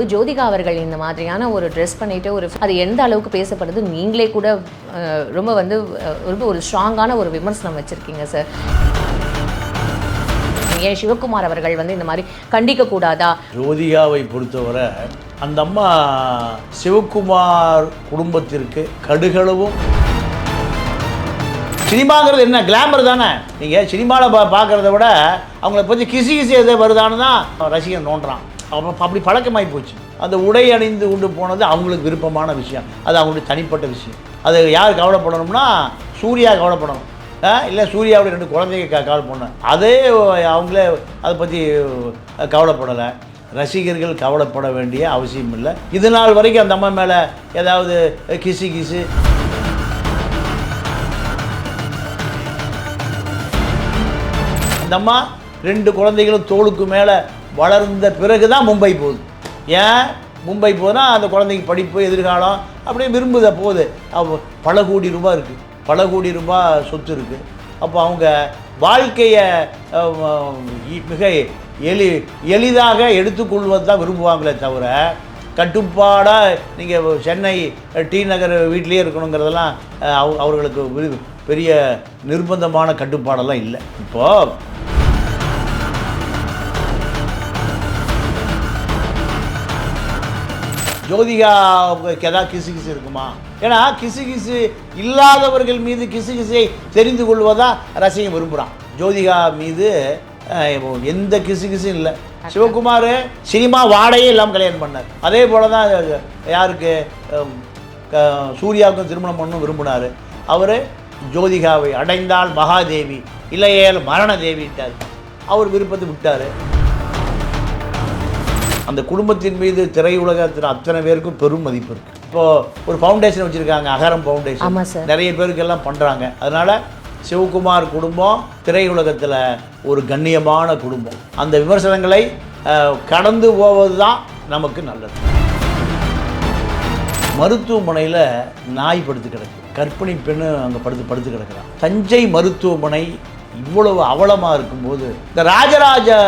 ஜோதிகா அவர்கள் இந்த மாதிரியான ஒரு ட்ரெஸ் பண்ணிட்டு அது எந்த அளவுக்கு பேசப்படுது நீங்களே கூட ரொம்ப ரொம்ப ஒரு ஸ்ட்ராங்கான ஒரு விமர்சனம் வச்சிருக்கீங்க சார். ஏன் சிவகுமார் அவர்கள் இந்த மாதிரி கண்டிக்க கூடாதா? ஜோதிகாவை பொறுத்தவரை அந்த அம்மா சிவகுமார் குடும்பத்திற்கு கடுகளவும் சினிமாங்கிறது என்ன கிளாமர் தானே. நீங்கள் சினிமாவில் பார்க்குறத விட அவங்கள பற்றி கிசி எதை வருதான்னு தான் ரசிகன் நோண்டுறான். அப்படி பழக்கமாகி போச்சு. அந்த உடை அணிந்து கொண்டு போனது அவங்களுக்கு விருப்பமான விஷயம், அது அவங்களுடைய தனிப்பட்ட விஷயம். அது யார் கவலைப்படணும்னா சூர்யா கவலைப்படணும், இல்லை சூர்யாவுடைய 2 குழந்தைங்க கவலை பண்ணணும். அதே அவங்களே அதை பற்றி கவலைப்படலை. ரசிகர்கள் கவலைப்பட வேண்டிய அவசியம் இல்லை. இது நாள் வரைக்கும் அந்த அம்மா மேலே ஏதாவது கிசு அந்த அம்மா 2 குழந்தைகளும் தோளுக்கு மேலே வளர்ந்த பிறகு தான் மும்பை போகுது. ஏன் மும்பை போனால் அந்த குழந்தைக்கு படிப்பு எதிர்காலம் அப்படியே விரும்புத போகுது. பல கோடி ரூபாய் இருக்குது, பல கோடி ரூபாய் சொத்து இருக்குது. அப்போ அவங்க வாழ்க்கையை மிக எளிதாக எடுத்துக்கொள்வது தான் விரும்புவாங்களே தவிர கட்டுப்பாடாக நீங்கள் சென்னை டி நகர் வீட்லேயே இருக்கணுங்கிறதெல்லாம் அவர்களுக்கு பெரிய நிர்பந்தமான கட்டுப்பாடெல்லாம் இல்லை. இப்போது ஜோதிகாவுக்கு எதாவது கிசு இருக்குமா? ஏன்னா கிசு இல்லாதவர்கள் மீது கிசுகிசை தெரிந்து கொள்வதான் ரசிகன் விரும்புகிறான். ஜோதிகா மீது எந்த கிசுகிசும் இல்லை. சிவகுமார் சினிமா வாடகையே இல்லாமல் கல்யாணம் பண்ணார். அதே போல் தான் யாருக்கு சூர்யாவுக்கும் திருமணம் பண்ணணும் விரும்பினார். அவர் ஜோதிகாவை அடைந்தால் மகாதேவி, இல்லையேல் மரண தேவிட்டார். அவர் விருப்பத்தை விட்டார். அந்த குடும்பத்தின் மீது திரையுலகத்தில் அத்தனை பேருக்கும் பெரும் மதிப்பு இருக்குது. இப்போது ஒரு ஃபவுண்டேஷன் வச்சுருக்காங்க, அகரம் ஃபவுண்டேஷன். நிறைய பேருக்கு எல்லாம் பண்ணுறாங்க. அதனால் சிவகுமார் குடும்பம் திரையுலகத்தில் ஒரு கண்ணியமான குடும்பம். அந்த விமர்சனங்களை கடந்து போவது தான் நமக்கு நல்லது. மருத்துவமனையில் நாய் படுத்து கிடக்கு, கர்ப்பிணி பெண்ணு அங்கே படுத்து கிடக்கிறான். தஞ்சை மருத்துவமனை இவ்வளவு அவலமாக இருக்கும்போது இந்த ராஜராஜ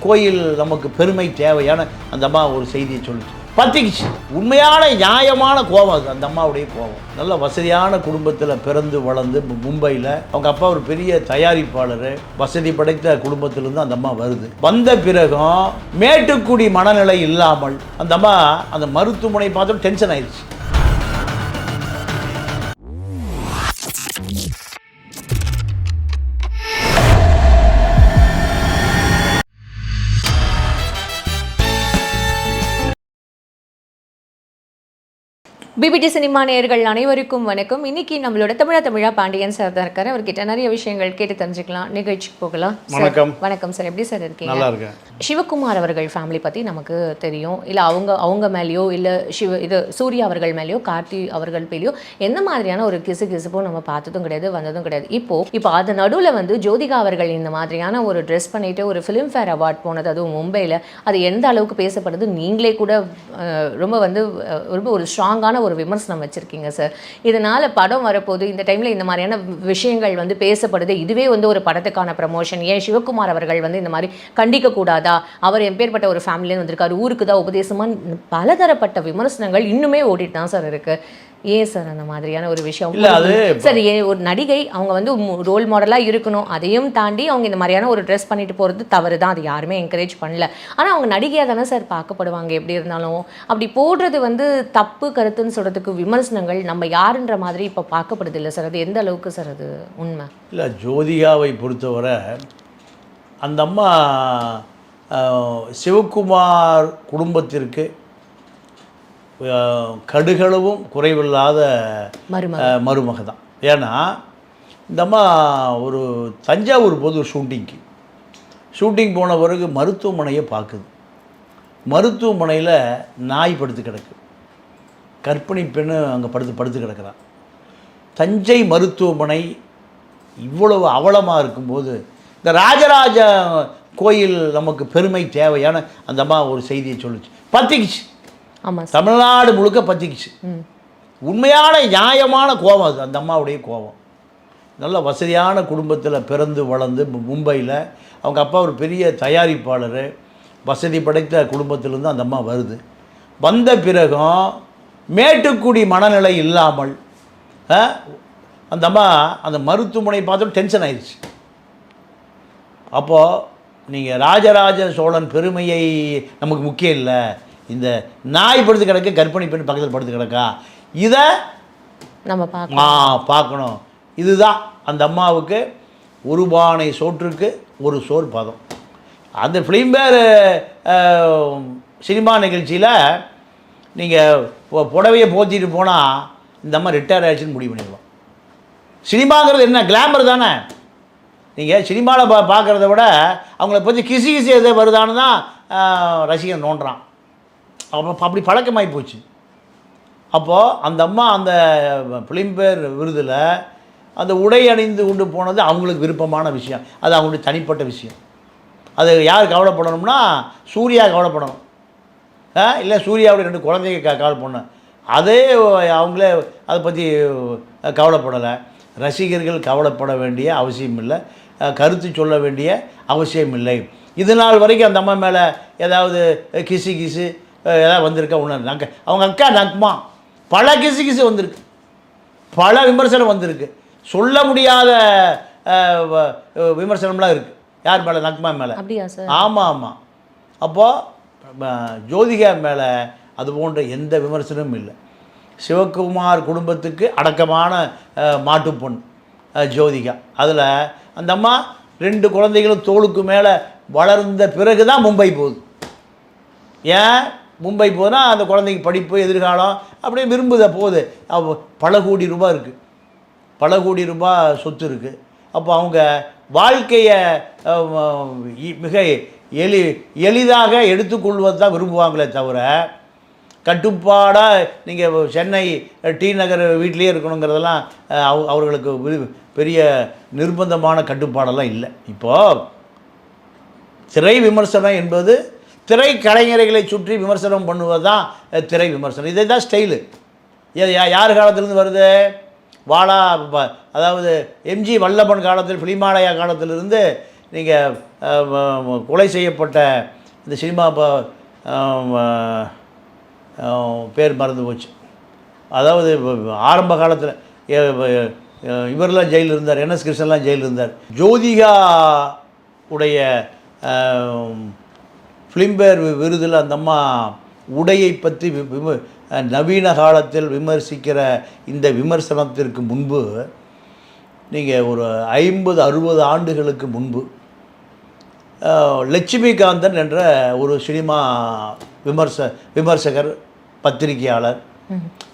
கோயில் நமக்கு பெருமை தேவையான அந்த அம்மா ஒரு செய்தியை சொல்லிச்சு, பத்திக்கிச்சு. உண்மையான நியாயமான கோபம் அது அந்த அம்மாவுடைய கோபம். நல்ல வசதியான குடும்பத்தில் பிறந்து வளர்ந்து மும்பையில் அவங்க அப்பா ஒரு பெரிய தயாரிப்பாளர், வசதி படைத்த குடும்பத்திலிருந்து அந்த அம்மா வருது. வந்த பிறகும் மேட்டுக்குடி மனநிலை இல்லாமல் அந்த அம்மா அந்த மருத்துவமனை பார்த்து டென்ஷன் ஆயிடுச்சு. பிபிடி சினிமா நேயர்கள் அனைவருக்கும் வணக்கம். இன்னைக்கு நம்மளோட தமிழா பாண்டியன் சார் தான் இருக்காரு. அவர்கிட்ட நிறைய விஷயங்கள் கேட்டு தெரிஞ்சுக்கலாம். நிகழ்ச்சிக்கு போகலாம். வணக்கம் சார், எப்படி சார் இருக்கீங்க? நல்லா இருக்கேன். சிவகுமார் அவர்கள் ஃபேமிலி பற்றி நமக்கு தெரியும். இல்லை அவங்க மேலேயோ இல்லை சூர்யா அவர்கள் மேலேயோ கார்த்தி அவர்கள் மேலேயோ எந்த மாதிரியான ஒரு கிசுப்போ நம்ம பார்த்ததும் கிடையாது, வந்ததும் கிடையாது. இப்போ அது நடுவில் ஜோதிகா அவர்கள் இந்த மாதிரியான ஒரு ட்ரெஸ் பண்ணிட்டு ஒரு ஃபிலிம்ஃபேர் அவார்ட் போனது, அதுவும் மும்பையில், அது எந்த அளவுக்கு பேசப்படுது நீங்களே கூட ரொம்ப ரொம்ப ஒரு ஸ்ட்ராங்கான ஒரு விமர்சனம் வச்சிருக்கீங்க சார். இதனால படம் வரப்போது இந்த டைம்ல இந்த மாதிரியான விஷயங்கள் பேசப்படுது. இதுவே ஒரு படத்துக்கான ப்ரமோஷன். ஏன் சிவகுமார் அவர்கள் இந்த மாதிரி கண்டிக்க கூடாதா? அவர் எப்பேற்பட்ட ஒரு ஃபேமிலியில வந்திருக்காரு, ஊருக்கு தான் உபதேசமா பலதரப்பட்ட விமர்சனங்கள் இன்னுமே ஓடிட்டு தான் சார் இருக்கு. ஏன் சார் அந்த மாதிரியான ஒரு விஷயம்? சரி, ஒரு நடிகை அவங்க ரோல் மாடலாக இருக்கணும், அதையும் தாண்டி அவங்க இந்த மாதிரியான ஒரு ட்ரெஸ் பண்ணிட்டு போகிறது தவறு தான், அது யாருமே என்கரேஜ் பண்ணல. ஆனால் அவங்க நடிகையாக தானே சார் பார்க்கப்படுவாங்க. எப்படி இருந்தாலும் அப்படி போடுறது தப்பு கருத்துன்னு சொல்கிறதுக்கு விமர்சனங்கள் நம்ம யாருன்ற மாதிரி இப்போ பார்க்கப்படுது இல்லை சார். அது எந்த அளவுக்கு சார் அது உண்மை? இல்லை, ஜோதிகாவை பொறுத்தவரை அந்த அம்மா சிவகுமார் குடும்பத்திற்கு கடுகளவும் குறைவில்லாத மருமக தான். ஏன்னா இந்த அம்மா ஒரு தஞ்சாவூர் போது ஒரு ஷூட்டிங் போன பிறகு மருத்துவமனையை பார்க்குது. மருத்துவமனையில் நாய் படுத்து கிடக்கு, கர்ப்பிணி பெண்ணு அங்கே படுத்து கிடக்கிறான். தஞ்சை மருத்துவமனை இவ்வளவு அவலமாக இருக்கும்போது இந்த ராஜராஜ கோயில் நமக்கு பெருமை தேவையான அந்த அம்மா ஒரு செய்தியை சொல்லிச்சு, பத்திக்கிச்சு. தமிழ்நாடு முழுக்க பத்திக்குச்சு. உண்மையான நியாயமான கோபம் அது அந்த அம்மாவுடைய கோபம். நல்ல வசதியான குடும்பத்தில் பிறந்து வளர்ந்து மும்பையில் அவங்க அப்பா ஒரு பெரிய தயாரிப்பாளர், வசதி படைத்த குடும்பத்திலேருந்து அந்த அம்மா வருது. வந்த பிறகும் மேட்டுக்குடி மனநிலை இல்லாமல் அந்த அம்மா அந்த மருத்துவமனை பார்த்தோம் டென்ஷன் ஆயிடுச்சு. அப்போது நீங்கள் ராஜராஜ சோழன் பெருமையை நமக்கு முக்கியம் இல்லை, இந்த நாய் படுத்து கிடக்க கர்ப்பிணி பெண் பக்கத்தில் படுத்து கிடக்கா, இதை நம்ம பார்க்கணும். இதுதான் அந்த அம்மாவுக்கு ஒரு பானை சோற்றுக்கு ஒரு சோறு பதம். அந்த ஃபிலிம்பேர் சினிமா நிகழ்ச்சியில் நீங்கள் புடவையை போத்திட்டு போனால் இந்த அம்மா ரிட்டையர் ஆகிடுச்சுன்னு முடிவு பண்ணிடுவோம். சினிமாங்கிறது என்ன, கிளாமர் தானே. நீங்கள் சினிமாவில் பார்க்குறத விட அவங்கள பற்றி கிசி எதை வருதான்னு தான் ரசிகன் நோண்டுறான். அப்படி பழக்கமாகி போச்சு. அப்போது அந்த அம்மா அந்த ஃபிலிம்பேர் விருதில் அந்த உடை அணிந்து கொண்டு போனது அவங்களுக்கு விருப்பமான விஷயம், அது அவங்களுடைய தனிப்பட்ட விஷயம். அது யார் கவலைப்படணும்னா சூர்யா கவலைப்படணும், இல்லை சூர்யாவுடைய 2 குழந்தைங்க கவலைப்படணும். அதே அவங்களே அதை பற்றி கவலைப்படலை. ரசிகர்கள் கவலைப்பட வேண்டிய அவசியம் இல்லை, கருத்து சொல்ல வேண்டிய அவசியம் இல்லை. இது நாள் வரைக்கும் அந்த அம்மா மேலே ஏதாவது கிசு ஏதாவது வந்திருக்கா உணர்ந்தாங்க. அவங்க அக்கா நக்மா பல கிசு வந்திருக்கு, பல விமர்சனம் வந்திருக்கு, சொல்ல முடியாத விமர்சனம்லாம் இருக்குது. யார் மேலே? நக்மா மேலே. ஆமாம். அப்போது ஜோதிகா மேலே அது போன்ற எந்த விமர்சனமும் இல்லை. சிவகுமார் குடும்பத்துக்கு அடக்கமான மாட்டுப்பொண் ஜோதிகா. அதில் அந்த அம்மா 2 குழந்தைகளும் தோளுக்கு மேலே வளர்ந்த பிறகு தான் மும்பை போகுது. ஏன் மும்பை போனால் அந்த குழந்தைக்கு படிப்பு எதிர்காலம் அப்படியே விரும்புத போகுது. பல கோடி ரூபாய் இருக்குது, பல கோடி ரூபாய் சொத்து இருக்குது. அப்போ அவங்க வாழ்க்கையை மிக எளிதாக எடுத்துக்கொள்வது தான் விரும்புவாங்களே தவிர கட்டுப்பாடாக நீங்கள் சென்னை டி நகர் வீட்டிலே இருக்கணுங்கிறதெல்லாம் அவர்களுக்கு பெரிய நிர்பந்தமான கட்டுப்பாடெல்லாம் இல்லை. இப்போது திரை விமர்சனம் என்பது திரைக்கலைஞர்களை சுற்றி விமர்சனம் பண்ணுவது தான் திரை விமர்சனம். இதை தான் ஸ்டைலு. யார் காலத்திலேருந்து வருது? வாலா, அதாவது எம்ஜி வல்லபன் காலத்தில், ஃபிலிமாலயா காலத்திலிருந்து நீங்கள் கொலை செய்யப்பட்ட இந்த சினிமா பேர் மறந்து போச்சு. அதாவது ஆரம்ப காலத்தில் இவரெல்லாம் ஜெயிலில் இருந்தார், என்எஸ் கிருஷ்ணன்லாம் ஜெயிலில் இருந்தார். ஜோதிகா உடைய ஃபிலிம்பேர் விருதில் அந்த அம்மா உடையை பற்றி நவீன காலத்தில் விமர்சிக்கிற இந்த விமர்சனத்திற்கு முன்பு நீங்கள் ஒரு 50-60 ஆண்டுகளுக்கு முன்பு லட்சுமிகாந்தன் என்ற ஒரு சினிமா விமர்சகர், பத்திரிகையாளர்,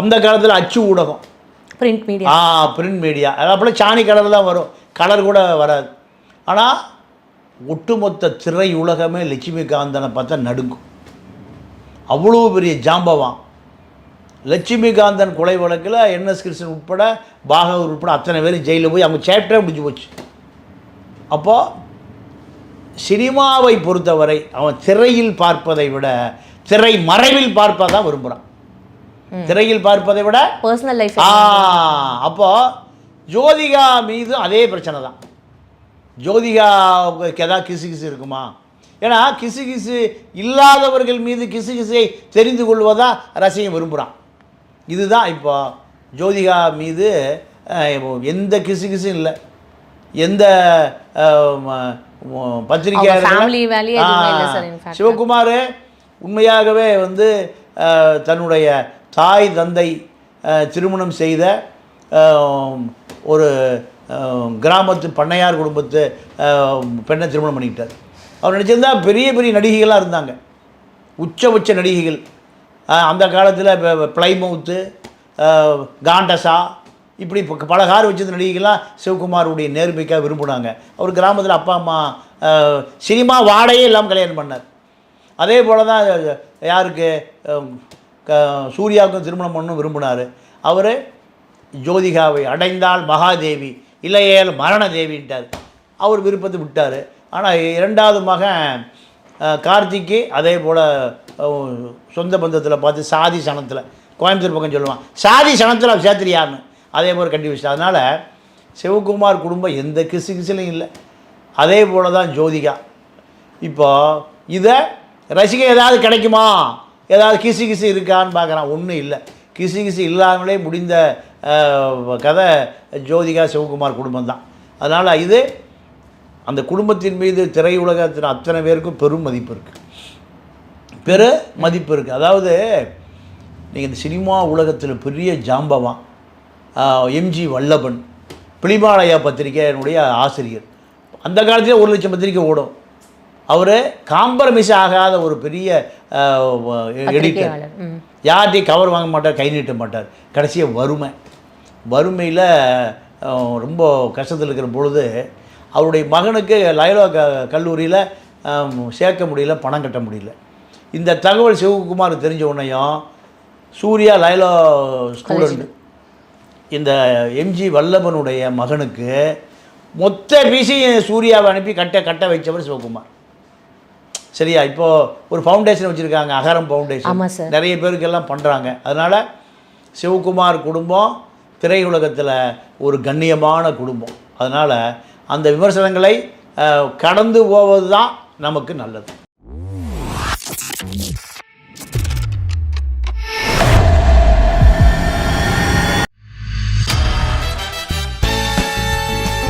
அந்த காலத்தில் அச்சு ஊடகம், பிரிண்ட் மீடியா, அப்போ சாணி கலர் தான் வரும், கலர் கூட வராது. ஆனால் ஒட்டுமொத்த திரை உலகமே லட்சுமிகாந்தனை பார்த்தா நடுங்கும். அவ்வளோ பெரிய ஜாம்பவான். லட்சுமிகாந்தன் கொலை வழக்கில் என்எஸ் கிருஷ்ணன் உட்பட, பாகவதர் உட்பட அத்தனை பேர் ஜெயிலில் போய் அவங்க சேப்டரே முடிஞ்சு போச்சு. அப்போது சினிமாவை பொறுத்தவரை அவன் திரையில் பார்ப்பதை விட திரை மறைவில் பார்ப்பதான் விரும்புகிறான். திரையில் பார்ப்பதை விட பர்சனல் லைஃப். அப்போது ஜோதிகா மீது அதே பிரச்சனை தான். ஜோதிகாவுக்கு எதாவது கிசு இருக்குமா? ஏன்னா கிசு இல்லாதவர்கள் மீது கிசுகிசை தெரிந்து கொள்வதாக ரசிகன் விரும்புகிறான். இதுதான் இப்போ ஜோதிகா மீது எந்த கிசுகிசும் இல்லை. எந்த பத்திரிகையாளர் சிவகுமார் உண்மையாகவே தன்னுடைய தாய் தந்தை திருமணம் செய்த ஒரு கிராமத்து பண்ணையார் குடும்பத்து பெண்ணை திருமணம் பண்ணிக்கிட்டார். அவர் நினச்சிருந்தா பெரிய பெரிய நடிகைகளாக இருந்தாங்க, உச்ச நடிகைகள். அந்த காலத்தில் பிளைமவுத்து, காண்டஸா, இப்படி பல கார் வச்சிருந்த நடிகைகள்லாம் சிவகுமாருடைய நேர்மைக்காக விரும்பினாங்க. அவர் கிராமத்தில் அப்பா அம்மா சினிமா வாடகையே இல்லாமல் கல்யாணம் பண்ணார். அதே போல் தான் யாருக்கு சூர்யாவுக்கும் திருமணம் பண்ணணும் விரும்பினார். அவர் ஜோதிகாவை அடைந்தால் மகாதேவி, இல்லையேல் மரணதேவின்ட்டார். அவர் விருப்பத்தை விட்டார். ஆனால் 2வது மகன் கார்த்திக்கு அதே போல் சொந்த பந்தத்தில் பார்த்து சாதி சனத்தில், கோயம்புத்தூர் பக்கம் சொல்லுவான், சாதி சனத்தில் அவர் சேர்த்துறியான்னு, அதே போல் கட்டி வச்சு. அதனால் சிவகுமார் குடும்பம் எந்த கிசுகிசிலையும் இல்லை. அதே போல் தான் ஜோதிகா. இப்போ இதை ரசிகை ஏதாவது கிடைக்குமா ஏதாவது கிசு கிசு இருக்கான்னு பார்க்குறான். ஒன்றும் இல்லை. கிசு கிசு இல்லாமலே முடிந்த கதை ஜோதிகா சிவகுமார் குடும்பம் தான். அதனால் இது அந்த குடும்பத்தின் மீது திரையுலகத்தின் அத்தனை பேருக்கும் பெரும் மதிப்பு இருக்குது, மதிப்பு இருக்குது. அதாவது நீங்கள் இந்த சினிமா உலகத்தில் பெரிய ஜாம்பவான் எம்ஜி வல்லபன், பிளிமாலயா பத்திரிகையினுடைய ஆசிரியர். அந்த காலத்திலே 1 லட்சம் பத்திரிக்கை ஓடும். அவர் காம்ப்ரமைஸ் ஆகாத ஒரு பெரிய எடிட்டர். யார்கிட்டையும் கவர் வாங்க மாட்டார், கை நீட்ட மாட்டார். கடைசியாக வறுமையில் ரொம்ப கஷ்டத்தில் இருக்கிற பொழுது அவருடைய மகனுக்கு லயோலா கல்லூரியில் சேர்க்க முடியல, பணம் கட்ட முடியல. இந்த தகவல் சிவகுமார் தெரிஞ்ச உடனேயும் சூர்யா லயோலா ஸ்டூடெண்ட் இந்த எம்ஜி வல்லபனுடைய மகனுக்கு மொத்த பீஸையும் சூர்யாவை அனுப்பி கட்ட வச்சவர் சிவகுமார். சரியா? இப்போது ஒரு ஃபவுண்டேஷன் வச்சுருக்காங்க, அகரம் ஃபவுண்டேஷன். நிறைய பேருக்கெல்லாம் பண்ணுறாங்க. அதனால் சிவகுமார் குடும்பம் திரையுலகத்தில் ஒரு கண்ணியமான குடும்பம். அதனால் அந்த விமர்சனங்களை கடந்து போவது தான் நமக்கு நல்லது.